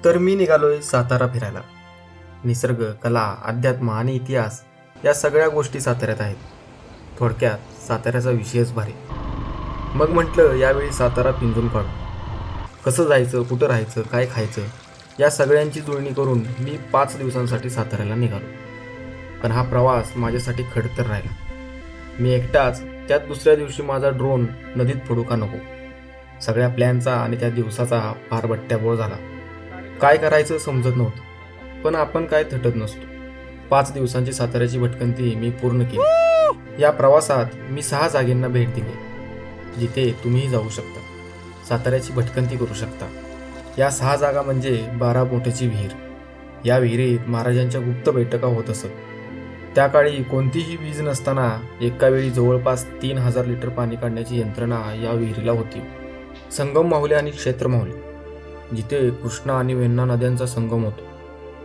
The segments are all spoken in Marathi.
तर मी निघालोय सातारा फिरायला. निसर्ग, कला, अध्यात्म आणि इतिहास या सगळ्या गोष्टी साताऱ्यात आहेत. थोडक्यात साताऱ्याचा विषयच भारी. मग म्हटलं यावेळी सातारा पिंजून काढू. कसं जायचं, कुठं राहायचं, काय खायचं या सगळ्यांची जुळणी करून मी 5 दिवसांसाठी साताऱ्याला निघालो. पण हा प्रवास माझ्यासाठी खडतर राहिला. मी एकटाच, त्यात दुसऱ्या दिवशी माझा ड्रोन नदीत पडू का नको. सगळ्या प्लॅनचा आणि त्या दिवसाचा फार बट्ट्याबोळ झाला. काय करायचं समजत नव्हतं, पण आपण काय थटत नसतो. 5 दिवसांची साताऱ्याची भटकंती मी पूर्ण केली. या प्रवासात मी 6 जागेंना भेट दिली, जिथे तुम्हीही जाऊ शकता, साताऱ्याची भटकंती करू शकता. या 6 जागा म्हणजे 12 मोठ्याची विहीर. या विहिरीत महाराजांच्या गुप्त बैठका होत असत. त्या काळी कोणतीही वीज नसताना एका वेळी जवळपास 3000 लिटर पाणी काढण्याची यंत्रणा या विहिरीला होती. संगम माहुली आणि क्षेत्र माहुली, जिथे कृष्णा आणि वेण्णा नद्यांचा संगम होतो.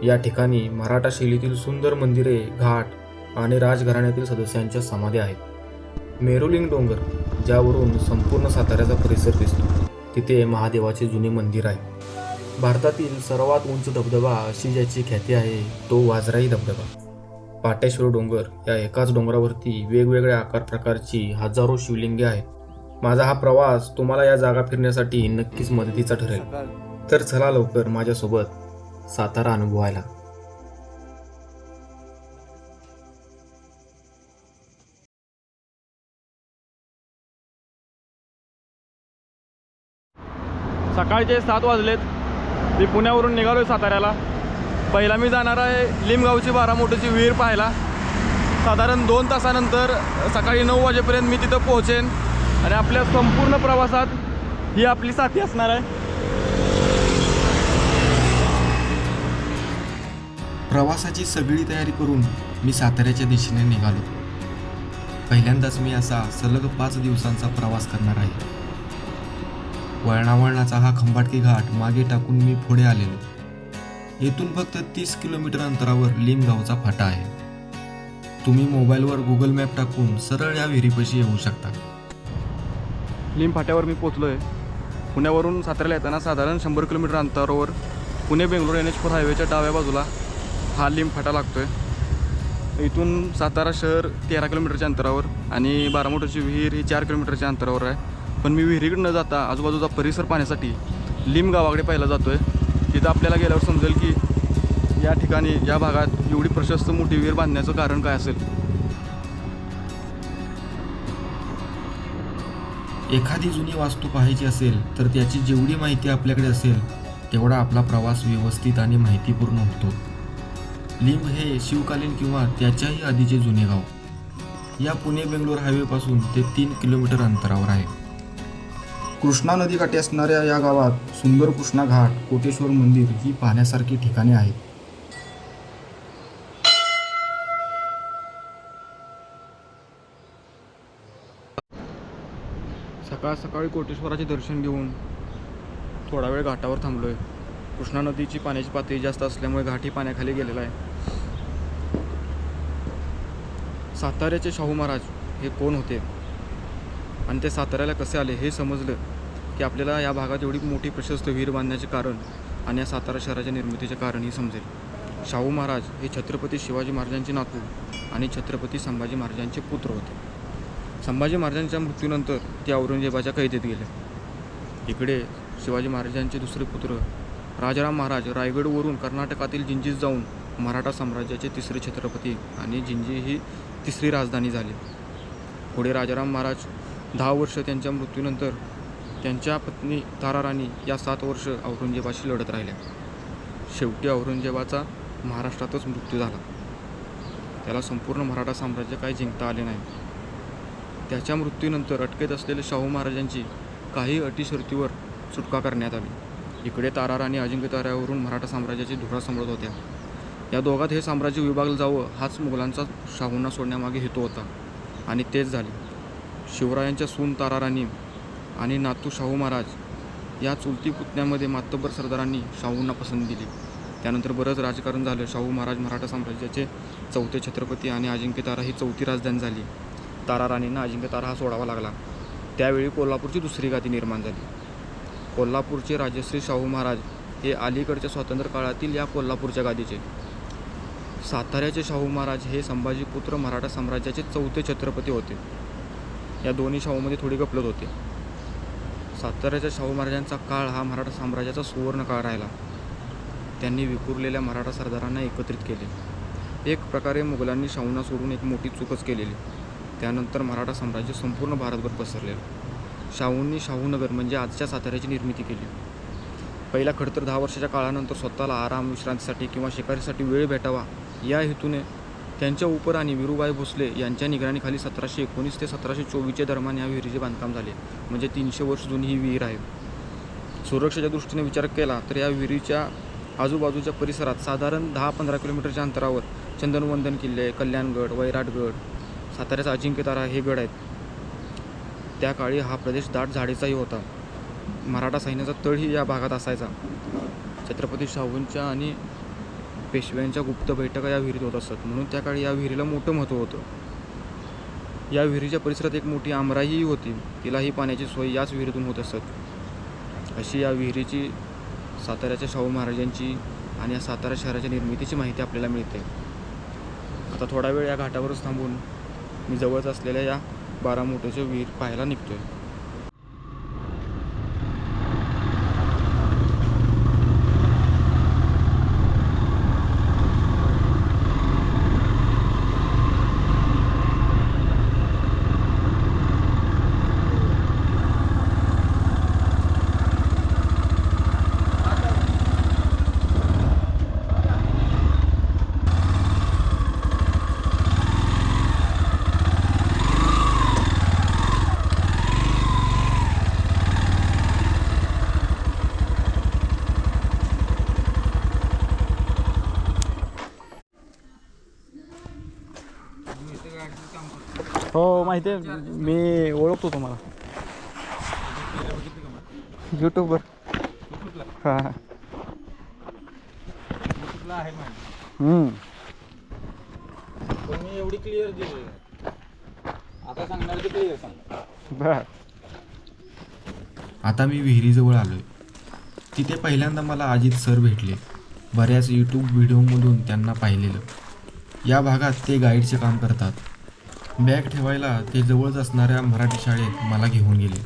या ठिकाणी मराठा शैलीतील सुंदर मंदिरे, घाट आणि राजघराण्यातील सदस्यांच्या समाध्या आहेत. मेरुलिंग डोंगर, ज्यावरून संपूर्ण साताऱ्याचा परिसर दिसतो, तिथे महादेवाचे जुने मंदिर आहे. भारतातील सर्वात उंच धबधबा अशी ज्याची ख्याती आहे तो वाजराई धबधबा. पाटेश्वर डोंगर, या एकाच डोंगरावरती वेगवेगळ्या आकार प्रकारची हजारो शिवलिंगे आहेत. माझा हा प्रवास तुम्हाला या जागा फिरण्यासाठी नक्कीच मदतीचा ठरेल. तर चला लवकर माझ्यासोबत सातारा अनुभवायला. सकाळचे 7 वाजलेत. मी पुण्यावरून निघालोय साताऱ्याला. पहिला मी जाणार आहे लिमगावची 12 मोठीची विहीर पाहायला. साधारण 2 तासानंतर सकाळी 9 वाजेपर्यंत मी तिथं पोहोचेन आणि आपल्या संपूर्ण प्रवासात ही आपली साथी असणार आहे. प्रवासाची सगळी तयारी करून मी साताऱ्याच्या दिशेने निघालो. पहिल्यांदाच मी असा सलग 5 दिवसांचा प्रवास करणार आहे. वळणावळणाचा हा खंबाटकी घाट मागे टाकून मी पुढे आलेलो. येथून फक्त 30 किलोमीटर अंतरावर लिमगावचा फाटा आहे. तुम्ही मोबाईलवर गुगल मॅप टाकून सरळ या विहिरीपाशी येऊ शकता. लिम फाट्यावर मी पोचलोय. पुण्यावरून साताऱ्याला येताना साधारण 100 किलोमीटर अंतरावर पुणे बेंगलोर NH4 हायवेच्या डाव्या बाजूला हा लिम फाटा लागतोय. इथून सातारा शहर 13 किलोमीटरच्या अंतरावर आणि 12 मोठीची विहीर ही 4 किलोमीटरच्या अंतरावर आहे. पण मी विहिरीकडे न जाता आजूबाजूचा परिसर पाहण्यासाठी लिम गावाकडे पहिला जातो आहे. तिथं आपल्याला गेल्यावर समजेल की या ठिकाणी या भागात एवढी प्रशस्त मोठी विहीर बांधण्याचं कारण काय असेल. एखादी जुनी वास्तू पाहायची असेल तर त्याची जेवढी माहिती आपल्याकडे असेल तेवढा आपला प्रवास व्यवस्थित आणि माहितीपूर्ण होतो. लिंब हे शिवकालीन किंवा त्याच्याही आधीचे जुने गाव. या पुणे बेंगलोर हायवेपासून ते 3 किलोमीटर अंतरावर आहे. कृष्णा नदीकाठी असणाऱ्या या गावात सुंदर कृष्णा घाट, कोटेश्वर मंदिर ही पाहण्यासारखी ठिकाणे आहेत. सकाळ सकाळी कोटेश्वराचे दर्शन घेऊन थोडा वेळ घाटावर थांबलो आहे. कृष्णा नदीची पाण्याची पातळी जास्त असल्यामुळे घाटही पाण्याखाली गेलेला आहे. साताऱ्याचे शाहू महाराज हे कोण होते आणि ते साताऱ्याला कसे आले हे समजलं की आपल्याला या भागात एवढी मोठी प्रशस्त विहीर बांधण्याचे कारण आणि या सातारा शहराच्या निर्मितीचे कारणही समजेल. शाहू महाराज हे छत्रपती शिवाजी महाराजांचे नातू आणि छत्रपती संभाजी महाराजांचे पुत्र होते. संभाजी महाराजांच्या मृत्यूनंतर ते औरंगजेबाच्या कैदेत गेले. इकडे शिवाजी महाराजांचे दुसरे पुत्र राजाराम महाराज रायगडवरून कर्नाटकातील जिंजीत जाऊन मराठा साम्राज्याचे तिसरे छत्रपती आणि जिंजी ही तिसरी राजधानी झाली. पुढे राजाराम महाराज 10 वर्ष त्यांच्या मृत्यूनंतर त्यांच्या पत्नी ताराराणी या 7 वर्ष औरंगजेबाशी लढत राहिल्या. शेवटी औरंगजेबाचा महाराष्ट्रातच मृत्यू झाला. त्याला संपूर्ण मराठा साम्राज्य काही जिंकता आले नाही. त्याच्या मृत्यूनंतर अटकेत असलेल्या शाहू महाराजांची काही अटी शर्तीवर सुटका करण्यात आली. इकडे ताराराणी अजिंक्यताऱ्यावरून मराठा साम्राज्याची धुरा सांभाळत होत्या. या दोघात हे साम्राज्य विभागलं जावं हाच मुघलांचा शाहूंना सोडण्यामागे हेतू होता आणि तेच झाले. शिवरायांच्या सून ताराराणी आणि नातू शाहू महाराज या चुलती पुतण्यामध्ये मातब्बर सरदारांनी शाहूंना पसंती दिली. त्यानंतर बरंच राजकारण झालं. शाहू महाराज मराठा साम्राज्याचे 4थे छत्रपती आणि अजिंक्यतारा ही 4थी राजधानी झाली. ताराराणींना अजिंक्यतारा हा सोडावा लागला. त्यावेळी कोल्हापूरची दुसरी गादी निर्माण झाली. कोल्हापूरचे राजश्री शाहू महाराज हे अलीकडच्या स्वातंत्र्य काळातील या कोल्हापूरच्या गादीचे. साताऱ्याचे शाहू महाराज हे संभाजीपुत्र मराठा साम्राज्याचे 4थे छत्रपती होते. या दोन्ही शाहूमध्ये थोडी गफलत होते. साताऱ्याच्या शाहू महाराजांचा काळ हा मराठा साम्राज्याचा सुवर्ण काळ राहिला. त्यांनी विखुरलेल्या मराठा सरदारांना एकत्रित केले. एक प्रकारे मुघलांनी शाहूंना सोडून एक मोठी चूकच केलेली. त्यानंतर मराठा साम्राज्य संपूर्ण भारतभर पसरलेलं. शाहूंनी शाहूनगर म्हणजे आजच्या साताऱ्याची निर्मिती केली. पहिला खडतर 10 वर्षाच्या काळानंतर स्वतःला आराम, विश्रांतीसाठी किंवा शिकारीसाठी वेळ भेटावा या हेतूने त्यांच्या उपराणी विरुबाई भोसले यांच्या निगराणीखाली 1719 ते 1724 दरम्यान या विहिरीचे बांधकाम झाले. म्हणजे 300 वर्ष जुनी ही विहीर आहे. सुरक्षेच्या दृष्टीने विचार केला तर या विहिरीच्या आजूबाजूच्या परिसरात साधारण 10-15 किलोमीटरच्या अंतरावर चंदनवंदन किल्ले, कल्याणगड, वैराटगड, साताऱ्याचा अजिंक्यतारा हे गड आहेत. त्या काळी हा प्रदेश दाट झाडीचाही होता. मराठा सैन्याचा तळही या भागात असायचा. छत्रपती शाहूंच्या आणि पेशव्यांच्या गुप्त बैठका या विहिरीत होत असत. म्हणून त्या काळी या विहिरीला मोठं महत्त्व होतं. या विहिरीच्या परिसरात एक मोठी आमराईही होती. तिलाही पाण्याची सोय याच विहिरीतून होत असत. अशी या विहिरीची, साताऱ्याच्या शाहू महाराजांची आणि या सातारा शहराच्या निर्मितीची माहिती आपल्याला मिळते. आता थोडा वेळ या घाटावरच थांबून मी जवळच असलेल्या या 12 मोठ्याच्या विहीर पाहायला निघतोय. हो माहिती आहे, मी ओळखतो तुम्हाला यूट्यूबवर. हां तुम्ही एवढी क्लिअर दिली, आता सांगणार ते क्लिअर सांग. बर. आता मी विहिरीजवळ आलोय. तिथे पहिल्यांदा मला अजित सर भेटले. बऱ्याच यूट्यूब व्हिडिओमधून त्यांना पाहिलेलं. या भागात ते गाईडचे काम करतात. बॅग ठेवायला ते जवळच असणाऱ्या मराठी शाळेत मला घेऊन गेले.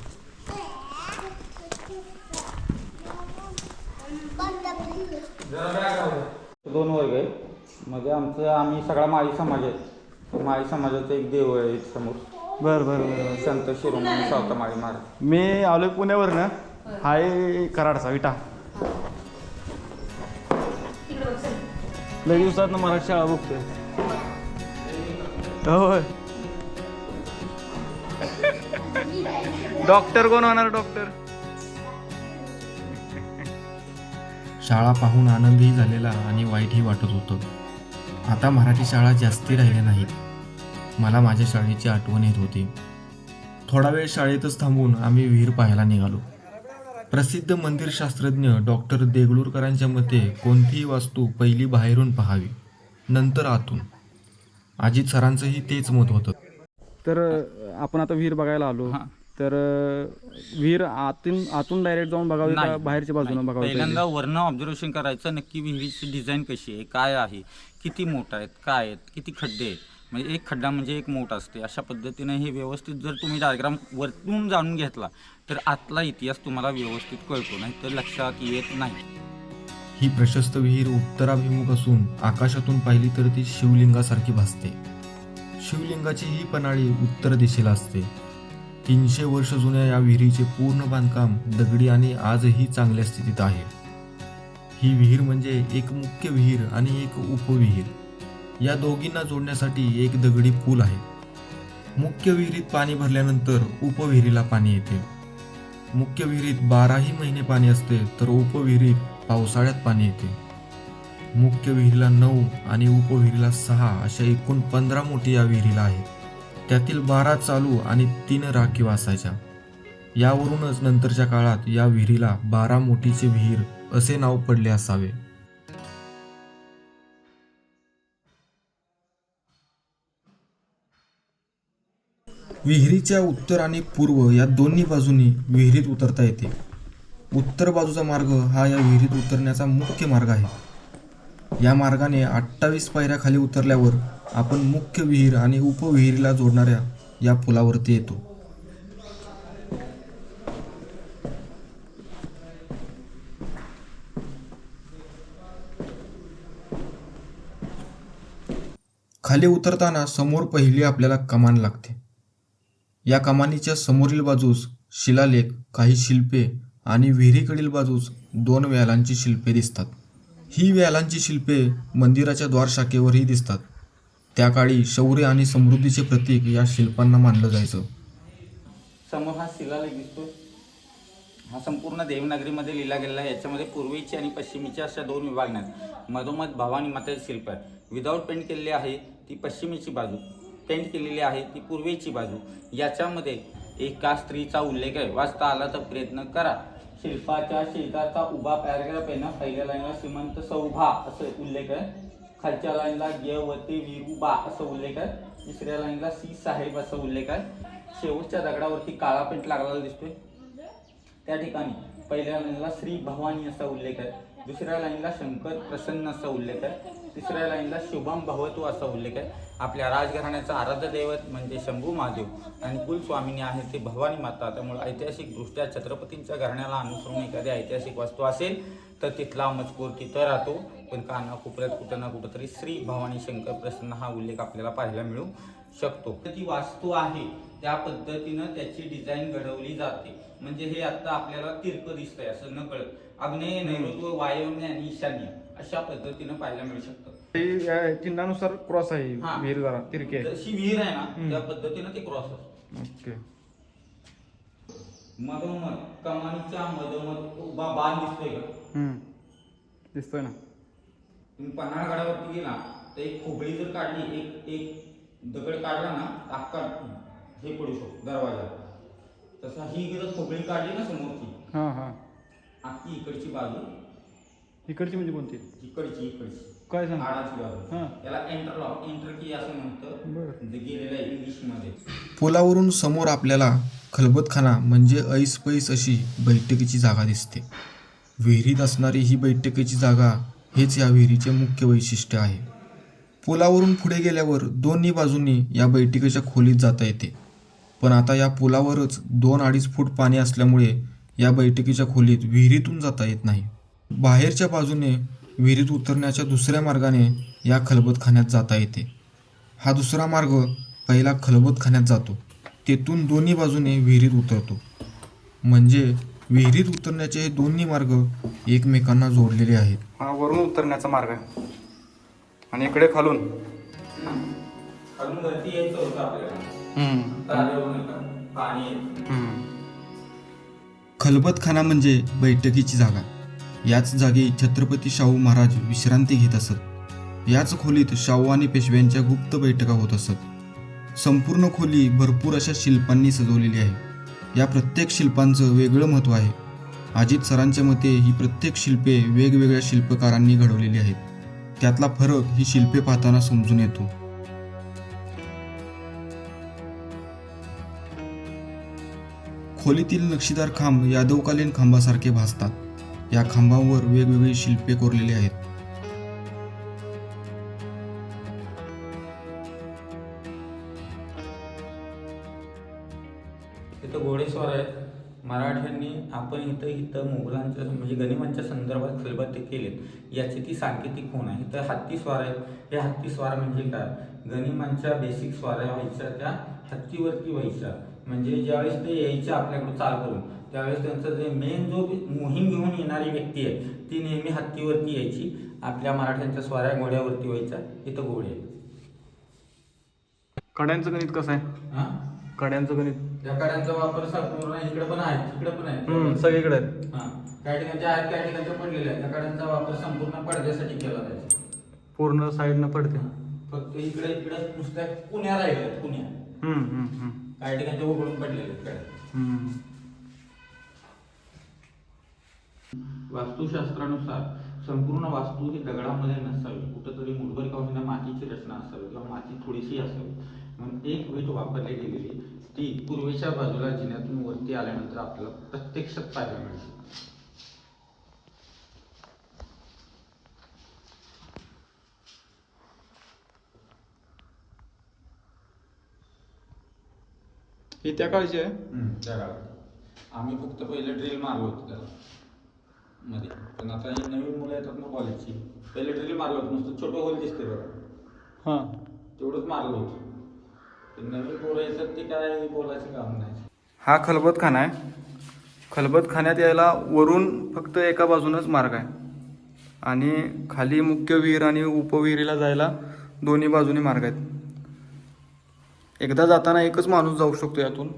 दोन वर्ग आहे. मध्ये आम्ही सगळा माळी समाज आहे. माळी समाजाचा एक देव आहे इथं समोर. बरं बरं बरं. संत शिरोमणी सावता माळी महाराज. मी आलोय पुण्यावरनं. हाय कराडचा विटा. लई दिवसात मराठी शाळा बघतोय. होय. डॉक्टर कोण होणार डॉक्टर? शाळा पाहून आनंदही झालेला आणि वाईटही वाटत होतं. आता मराठी शाळा जास्ती राहिल्या नाहीत. मला माझ्या शाळेची आठवण येत होती. थोडा वेळ शाळेतच थांबून आम्ही विहीर पाहायला निघालो. प्रसिद्ध मंदिरशास्त्रज्ञ डॉक्टर देगलूरकरांच्या मते कोणतीही वास्तू पहिली बाहेरून पाहावी, नंतर आतून. अजित सरांचंही तेच मत होतं. तर आपण आता विहीर बघायला आलो. तर विहीर आतून डायरेक्ट जाऊन बघावी का बाहेरच्या बाजूने बघावी? पहिल्यांदा वरनं ऑब्झर्वेशन करायचं, नक्की विहिरीची डिझाईन कशी आहे, काय आहे, किती मोठा आहेत, काय आहेत, किती खड्डे आहेत. म्हणजे एक खड्डा म्हणजे एक मोठ असते. अशा पद्धतीने हे व्यवस्थित जर तुम्ही डायग्राम वरतून जाणून घेतला तर आतला इतिहास तुम्हाला व्यवस्थित कळतो, नाही तर लक्षात येत नाही. ही प्रशस्त विहीर उत्तराभिमुख असून आकाशातून पाहिली तर ती शिवलिंगासारखी भासते. शिवलिंगाची ही पन्हाळी उत्तर दिशेला असते. 300 वर्ष जुन्या या विहिरीचे पूर्ण बांधकाम दगडी आणि आजही चांगल्या स्थितीत आहे. ही विहीर म्हणजे एक मुख्य विहीर आणि एक उपविहीर. या दोघींना जोडण्यासाठी एक दगडी पूल आहे. मुख्य विहिरीत पाणी भरल्यानंतर उपविहिरीला पाणी येते. मुख्य विहिरीत 12ही महिने पाणी असते, तर उपविहिरीत पावसाळ्यात पाणी येते. मुख्य विहिरीला 9 आणि उपविहिरीला 6 अशा एकूण 15 मोठी या विहिरीला आहेत. त्यातील 12 चालू आणि 3 राखीव असायच्या. यावरूनच नंतरच्या काळात या विहिरीला 12 मोठीचे विहीर असे नाव पडले असावे. विहिरीच्या उत्तर आणि पूर्व या दोन्ही बाजूंनी विहिरीत उतरता येते. उत्तर बाजूचा मार्ग हा या विहिरीत उतरण्याचा मुख्य मार्ग आहे। या मार्गाने 28 पायऱ्या खाली उतरल्यावर आपण मुख्य विहीर आणि उपविहिरीला जोडणाऱ्या या पुलावरती येतो। खाली उतरताना समोर पहिली आपल्याला कमान लागते। या कमानीच्या समोरील बाजूस शिलालेख, काही शिल्पे आणि विहिरीकडील बाजूस 2 व्यालांची शिल्पे दिसतात। ही व्यालांची शिल्पे मंदिराच्या द्वारशाखेवरही दिसतात। त्या काळी शौर्य आणि समृद्धीचे प्रतीक या शिल्पांना मानलं जायचं। समोर हा शिलालेख दिसतोय, हा संपूर्ण देवनागरीमध्ये लिहिला गेलेला आहे। याच्यामध्ये पूर्वेची आणि पश्चिमेची अशा 2 विभागण्या आहेत। मधोमध भवानी मातेचे शिल्प आहे, विदाऊट पेंट केलेली आहे ती पश्चिमेची बाजू, पेंट केलेली आहे ती पूर्वेची बाजू। याच्यामध्ये एका स्त्रीचा उल्लेख आहे, वाचता आला तर प्रयत्न करा। शिल्पाच्या शेजारचा उभा पॅराग्राफ आहे ना, पहिल्या लाईनला श्रीमंत सौभा असं उल्लेख आहे, खालच्या लाईनला यवते विरुबा असं उल्लेख आहे, तिसऱ्या लाईनला सी साहेब असा उल्लेख आहे, शेवटच्या दगडावरती काळा पेंट लागलेला दिसतोय। त्या ठिकाणी पहिल्या लाईनला श्री भवानी असा उल्लेख आहे, दुसऱ्या लाईनला शंकर प्रसन्न असा उल्लेख आहे, तिसऱ्या लाईनला शुभम भवतु असा उल्लेख आहे। आपल्या राजघराण्याचा आराध्य दैवत म्हणजे शंभू महादेव आणि कुलस्वामिनी आहे ते भवानी माता। त्यामुळे ऐतिहासिकदृष्ट्या छत्रपतींच्या घराण्याला अनुसरून एखादी ऐतिहासिक वस्तू असेल तर तिथला मजकूर तिथं राहतो, पण काना कोपऱ्यात कुठं ना कुठं तरी श्री भवानी शंकर प्रसन्न हा उल्लेख आपल्याला पाहायला मिळू शकतो। तर ती वास्तू आहे त्या पद्धतीनं त्याची डिझाईन घडवली जाते। म्हणजे हे आता आपल्याला तिरकं दिसतंय असं न कळत, आग्नेय, नैऋत्य, वायव्य आणि ईशान्य अशा पद्धतीनं पाहायला मिळू शकतं। चिन्हानुसार क्रॉस आहे हा. विहीर, जरा तिरकी आहे। जशी विहीर आहे ना त्या पद्धतीनं ते क्रॉस असतं। ओके. मधोमध कमानीच्या मधोमध उभा बाण दिसतोय का? दिसतोय ना। तुम्ही पन्हाळगडावरती गेला तर एक खोबळी जर काढली, एक दगड काढला ना, अख्खा हे पडू शकतो दरवाजा। तसा ही जर खोबळी काढली ना समोरची, हां अख्खी इकडची बाजू, इकडची म्हणजे कोणती? इकडची काय सांग? आडाची बाजू, हां. त्याला एंटर की असं म्हणतं, बरं. जे गेलेलं आहे इंग्लिशमध्ये। पुलावरून समोर आपल्याला खलबतखाना म्हणजे ऐस पैस अशी बैठकीची जागा दिसते। विहिरीत असणारी ही बैठकीची जागा हेच या विहिरीचे मुख्य वैशिष्ट्य आहे। पुलावरून पुढे गेल्यावर दोन्ही बाजूंनी या बैठकीच्या खोलीत जाता येते, पण आता या पुलावरच 2-2.5 फूट पाणी असल्यामुळे या बैठकीच्या खोलीत विहिरीतून जाता येत नाही। बाहेरच्या बाजूने विहिरीत उतरण्याच्या दुसऱ्या मार्गाने या खलबतखान्यात जाता येते। हा दुसरा मार्ग पहिला खलबतखान्यात जातो, तेथून दोन्ही बाजूने विहिरीत उतरतो। म्हणजे विहिरीत उतरण्याचे हे दोन्ही मार्ग एकमेकांना जोडलेले आहेत। हा वरून उतरण्याचा मार्ग आहे आणि इकडे खालून खालून वरती यायचं होतं आपल्याला, तारेवरून पाणी येतं। खलबतखाना म्हणजे बैठकीची जागा। याच जागी छत्रपती शाहू महाराज विश्रांती घेत असत। याच खोलीत शाहू आणि पेशव्यांच्या गुप्त बैठका होत असत। संपूर्ण खोली भरपूर अशा शिल्पांनी सजवलेली आहे। या प्रत्येक शिल्पांचं वेगळं महत्त्व आहे। अजित सरांच्या मते ही प्रत्येक शिल्पे वेगवेगळ्या शिल्पकारांनी घडवलेली आहेत। त्यातला फरक ही शिल्पे पाहताना समजून येतो। खोलीतील नक्षीदार खांब यादवकालीन खांबासारखे भासतात। या खांबांवर वेगवेगळी शिल्पे कोरलेली आहेत। तिथं घोडेस्वार आहेत। मराठ्यांनी आपण इथं मुघलांच्या म्हणजे गनिमांच्या संदर्भात खलबत्ते केलेत याची ती सांकेतिक खूण आहे। इथं हत्ती स्वार आहेत। हे हत्ती स्वार म्हणजे काय? गनिमांच्या बेसिक स्वाऱ्या व्हायच्या त्या हत्तीवरती व्हायच्या। म्हणजे ज्यावेळेस ते यायचे आपल्याकडे चाल करून, त्यावेळेस त्यांचं जे मेन जो मोहीम घेऊन येणारी व्यक्ती आहे ती नेहमी हत्तीवरती यायची। आपल्या मराठ्यांच्या स्वाऱ्या घोड्यावरती व्हायच्या। इथं घोडे आहेत। कड्यांचं गणित कसं आहे? हां, कड्यांचं गणित त्या कड्यांचा वापर संपूर्ण इकडे पण आहे, तिकडे पण आहे, सगळीकडे आहेत। हां, काही ठिकाणच्या आहेत, काही ठिकाणच्या पडलेल्या आहेत। त्या कड्यांचा वापर संपूर्ण पडद्यासाठी केला जायचा। पूर्ण साईडनं पडते। फक्त इकडे नुसत्या पुण्या राहिल्यात, पुण्या काही ठिकाणच्या उघडून पडलेल्या आहेत कड्या। वास्तुशास्त्रानुसार संपूर्ण वास्तू ही दगडामध्ये नसावी, कुठंतरी मुठभर का होईना मातीची रचना असावी किंवा माती थोडीशी असावी। म्हणून एक वीट वापरली गेलेली ती पूर्वेच्या बाजूला जिन्यातून वरती आल्यानंतर आपल्याला प्रत्यक्षात पाहायला मिळू शकते। ही त्या काळची आहे. त्या काळात आम्ही फक्त पहिले ड्रिल मारलो होतो त्याला मध्ये. पण आता ही नवीन मुलं येतात ना कॉलेजची, पहिले ड्रिल मारलो होतो, नुसतं छोटं होल दिसते बघा, हां. तेवढंच मारलो होतं. ते नवीन पोरं येतात ते काय बोलायचं काम नाही. हा खलबतखाना आहे. खलबतखान्यात यायला वरून फक्त एका बाजूनच मार्ग आहे आणि खाली मुख्य विहीर आणि उपविहिरीला जायला दोन्ही बाजूनी मार्ग आहेत. एकदा जाताना एकच माणूस जाऊ शकतो यातून.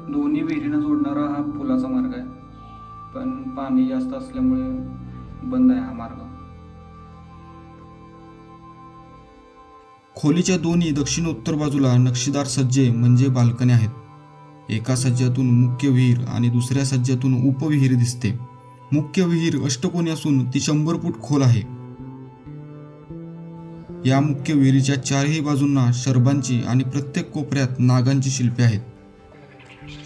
दोन्ही विहिरीनं जोडणारा हा पुलाचा मार्ग आहे, पण पाणी जास्त असल्यामुळे बंद आहे हा मार्ग. खोलीच्या दोन्ही दक्षिण उत्तर बाजूला नक्षीदार सज्जे म्हणजे बाल्कन्या आहेत. एका सज्जातून मुख्य विहीर आणि दुसऱ्या सज्जातून उपविहीर दिसते. मुख्य विहीर अष्टकोनी असून ती 100 फूट खोल आहे. या मुख्य विहिरीच्या चारही बाजूंना शरबांची आणि प्रत्येक कोपऱ्यात नागांची शिल्पे आहेत.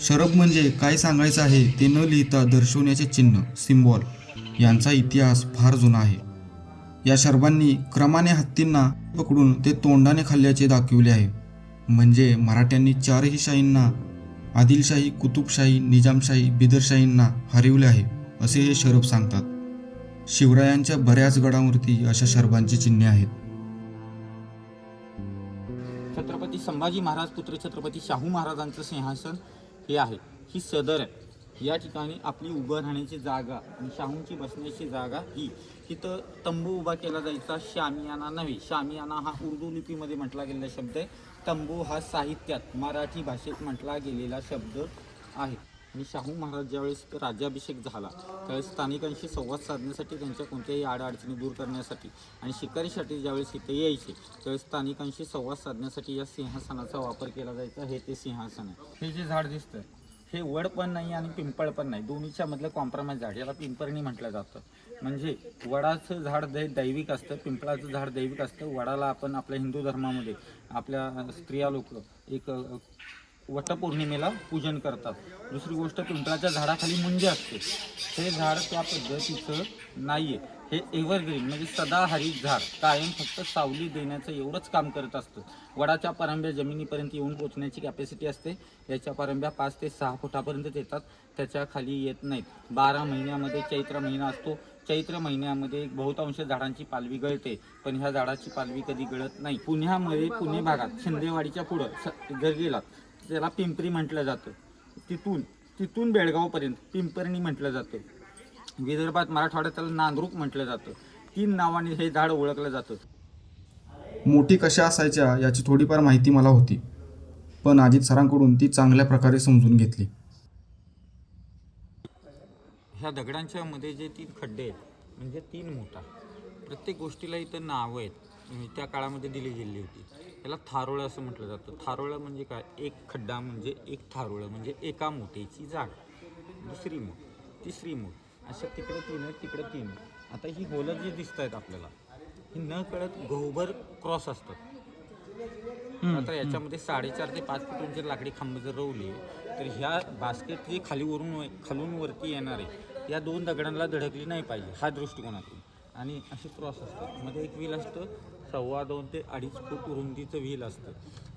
शरब म्हणजे काय सांगायचं आहे ते न लिहिता दर्शवण्याचे चिन्ह, सिम्बॉल यांचा इतिहास फार जुना आहे. या शरबांनी क्रमाने हत्तींना पकडून ते तोंडाने खाल्ल्याचे दाखविले आहे. म्हणजे मराठ्यांनी चारही शाहींना, आदिलशाही, कुतुबशाही, निजामशाही, बिदरशाहींना हरविले आहे असे हे शरब सांगतात. शिवरायांच्या बऱ्याच गडांवरती अशा शरबांची चिन्हे आहेत. छत्रपती संभाजी महाराज पुत्र छत्रपती शाहू महाराजांचं सिंहासन हे आहे. ही सदर आहे. या ठिकाणी आपली उभं राहण्याची जागा आणि शाहूंची बसण्याची जागा ही. तिथं तंबू उभा केला जायचा, शामियाना नव्हे. शामियाना हा उर्दू लिपीमध्ये म्हटला गेलेला शब्द आहे. तंबू हा साहित्यात मराठी भाषेत म्हटला गेलेला शब्द आहे. आणि शाहू महाराज ज्यावेळेस राज्याभिषेक झाला त्यावेळेस स्थानिकांशी संवाद साधण्यासाठी, त्यांच्या कोणत्याही अडचणी दूर करण्यासाठी आणि शिकारीसाठी ज्यावेळेस इथे यायचे त्यावेळेस स्थानिकांशी संवाद साधण्यासाठी या सिंहासनाचा वापर केला जायचा. हे ते सिंहासन आहे. हे जे झाड दिसतं हे वड पण नाही आणि पिंपळ पण नाही, दोन्हीच्या मधलं कॉम्प्रोमाइज झाड, याला पिंपरणी म्हटलं जातं. म्हणजे वडाचं झाड दैविक असतं, पिंपळाचं झाड दैविक असतं. वडाला आपण आपल्या हिंदू धर्मामध्ये आपल्या स्त्रिया लोक एक वटपौर्णिमेला पूजन करतात. दुसरी गोष्ट, पिंपळाच्या झाडाखाली मुंजे असते. हे झाड त्या पद्धतीचं नाही आहे. हे एव्हरग्रीन म्हणजे सदाहरित झाड, कायम फक्त सावली देण्याचं एवढंच काम करत असतं. वडाच्या पारंब्या जमिनीपर्यंत येऊन पोचण्याची कॅपॅसिटी असते. याच्या पारंब्या 5 ते 6 फुटापर्यंत येतात, त्याच्या खाली येत नाहीत. 12 महिन्यामध्ये चैत्र महिना असतो. चैत्र महिन्यामध्ये बहुतांश झाडांची पालवी गळते, पण ह्या झाडाची पालवी कधी गळत नाही. पुण्यामध्ये, पुणे भागात शिंदेवाडीच्या पुढं जर गेलात त्याला पिंपरी म्हटलं जातं. तिथून बेळगावपर्यंत पिंपरणी म्हटलं जातं. विदर्भात, मराठवाड्यात त्याला नांद्रुक म्हटलं जातं. 3 नावाने हे झाड ओळखलं जातं. मोठी कशा असायच्या याची थोडीफार माहिती मला होती, पण अजित सरांकडून ती चांगल्या प्रकारे समजून घेतली. ह्या दगडांच्या मध्ये जे 3 खड्डे आहेत म्हणजे 3 मोठा, प्रत्येक गोष्टीला इथं नावं आहेत. त्या काळामध्ये दिली गेली होती. त्याला थारोळं असं म्हटलं जातं. थारोळं म्हणजे काय? एक खड्डा म्हणजे एक थारोळं, म्हणजे एका मोठीची जागा, दुसरी मूठ, तिसरी मूठ, अशा तिकडे 3 आहेत, तिकडे 3 आहेत. आता ही होलं जी दिसत आहेत आपल्याला, ही न कळत गहूभर क्रॉस असतात. आता याच्यामध्ये 4.5 ते 5 फूट उंची लाकडी खांब जर रोवले तर ह्या बास्केट जी खालून वरती येणार आहे या 2 दगडांना धडकली नाही पाहिजे, हा दृष्टिकोनातून. आणि असे क्रॉस असतात. मध्ये एक व्हील असतं, 2.25 ते 2.5 फूट रुंदीचं व्हील असतं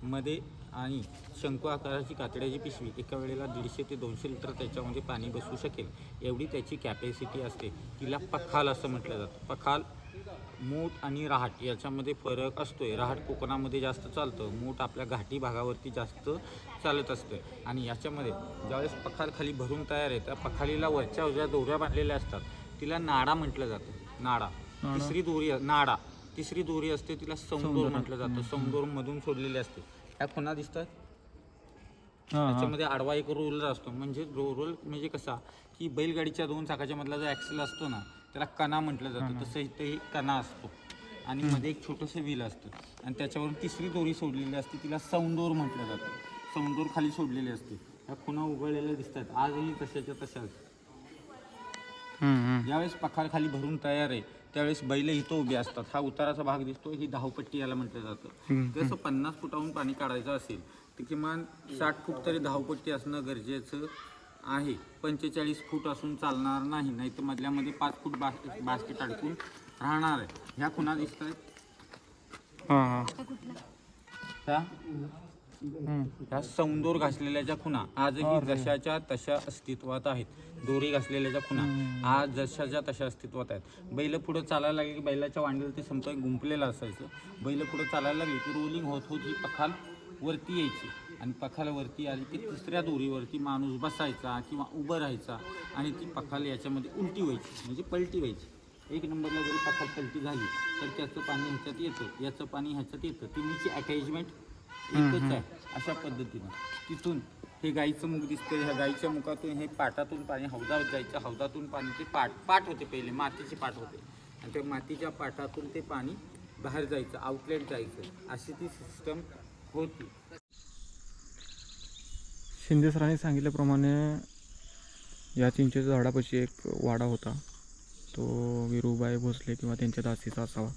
मध्ये. आणि शंकू आकाराची कातड्याची पिशवी, एका वेळेला 150 ते 200 लिटर त्याच्यामध्ये पाणी बसू शकेल एवढी त्याची कॅपॅसिटी असते. तिला पखाल असं म्हटलं जातं. पखाल, मूठ आणि राहाट याच्यामध्ये फरक असतोय. राहाट कोकणामध्ये जास्त चालतं, मूठ आपल्या घाटी भागावरती जास्त चालत असतं. आणि याच्यामध्ये ज्यावेळेस पखाल खाली भरून तयार आहे त्या पखालीला वरच्या ज्या दोऱ्या बांधलेल्या असतात तिला नाडा म्हटलं जातं. नाडा. तिसरी दोरी असते तिला सौंदोर म्हटलं जातं. सौंदोर मधून सोडलेली असते. ह्या खुणा दिसतात, त्याच्यामध्ये आडवा एक रोलर असतो. म्हणजे रोल म्हणजे कसा की बैलगाडीच्या 2 चाकाच्या मधला जो ॲक्सेल असतो ना त्याला कणा म्हटलं जातं. तसं इथेही कणा असतो आणि मध्ये एक छोटंसं व्हील असतं आणि त्याच्यावरून तिसरी दोरी सोडलेली असते तिला सौंदोर म्हटलं जातं. सौंदोर खाली सोडलेली असते. ह्या खुणा उघडलेल्या दिसतात आजही तशाच्या तशाच. ज्यावेळेस पखाल खाली भरून तयार आहे त्यावेळेस बैल इथं उभे असतात. हा उताराचा भाग दिसतो, ही धावपट्टी याला म्हटलं जातं. जसं 50 फुटाहून पाणी काढायचं असेल तर किमान 60 फूट तरी धावपट्टी असणं गरजेचं आहे. 45 फूट असून चालणार नाही, नाहीतर मधल्यामध्ये 5 फूट बास्केट अडकून राहणार आहे. ह्या खुणा दिसत आहेत ह्या सौंदोर घासलेल्या ज्या खुणा आजही जशाच्या तशा अस्तित्वात आहेत. दोरी घासलेल्या ज्या खुणा आज जशाच्या तशा अस्तित्वात आहेत. बैल पुढं चालायला लागले की बैलाच्या वांडीला ते संपर्क गुंपलेलं असायचं. बैल पुढं चालायला लागली की रोलिंग होत होत ही पखाल वरती यायची आणि पखाल वरती आली की तिसऱ्या दोरीवरती माणूस बसायचा किंवा उभं राहायचा आणि ती पखाल याच्यामध्ये उलटी व्हायची, म्हणजे पलटी व्हायची. एक नंबरला जरी पखाल पलटी झाली तर त्याचं पाणी ह्याच्यात येतं, याचं पाणी ह्याच्यात येतं. तिन्हीची अटॅचमेंट एकच आहे. अशा पद्धतीनं तिथून हे गाईचं मुख दिसतं, ह्या गाईच्या मुखातून हे पाटातून पाणी हौदात जायचं. हौदातून पाणी ते पाट होते, पहिले मातीचे पाट होते आणि त्या मातीच्या पाटातून ते पाणी बाहेर जायचं, आउटलेट जायचं, अशी ती सिस्टम होती. शिंदे सरांनी सांगितल्याप्रमाणे या चिंचेच्या झाडापाशी एक वाडा होता. तो विरूबाई भोसले किंवा त्यांच्या दासीचा असावा.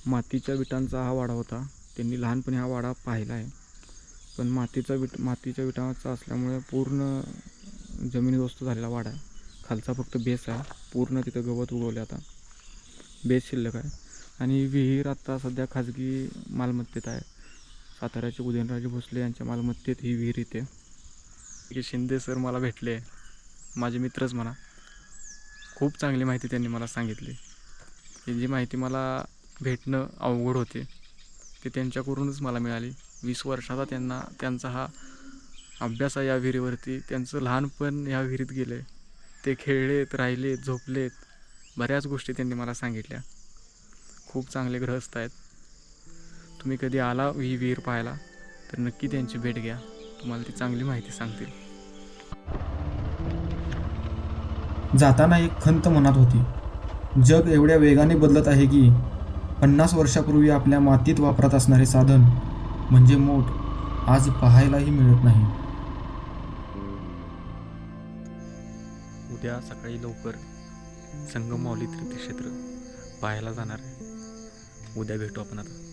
मातीच्या विटांचा हा वाडा होता. त्यांनी लहानपणी हा वाडा पाहिला आहे, पण मातीच्या विटांचा असल्यामुळे पूर्ण जमिनीदोस्त झालेला वाडा आहे. खालचा फक्त बेस आहे, पूर्ण तिथं गवत उगवले. आता बेस शिल्लक आहे आणि विहीर आत्ता सध्या खाजगी मालमत्तेत आहे. साताऱ्याचे उदयनराजे भोसले यांच्या मालमत्तेत ही विहीर येते. की शिंदे सर मला भेटले, माझे मित्रच म्हणा. खूप चांगली माहिती त्यांनी मला सांगितली. ही जी माहिती मला भेटणं अवघड होते ते त्यांच्याकडूनच मला मिळाली. 20 वर्षाचा त्यांचा हा अभ्यास आहे या विहिरीवरती. त्यांचं लहानपण या विहिरीत गेले, ते खेळलेत, राहिलेत, झोपलेत, बऱ्याच गोष्टी त्यांनी मला सांगितल्या. खूप चांगले गृहस्थ आहेत. तुम्ही कधी आला ही विहीर पाहायला तर नक्की त्यांची भेट घ्या, तुम्हाला ती चांगली माहिती सांगतील. जाताना एक खंत मनात होती. जग एवढ्या वेगाने बदलत आहे की 50 वर्षापूर्वी आपल्या मातीत वापरत असणारे साधन म्हणजे मोठ आज पाहायलाही मिळत नाही. उद्या सकाळी लवकर संगम माऊली तीर्थक्षेत्र पाहायला जाणार आहे. उद्या भेटू आपण आता.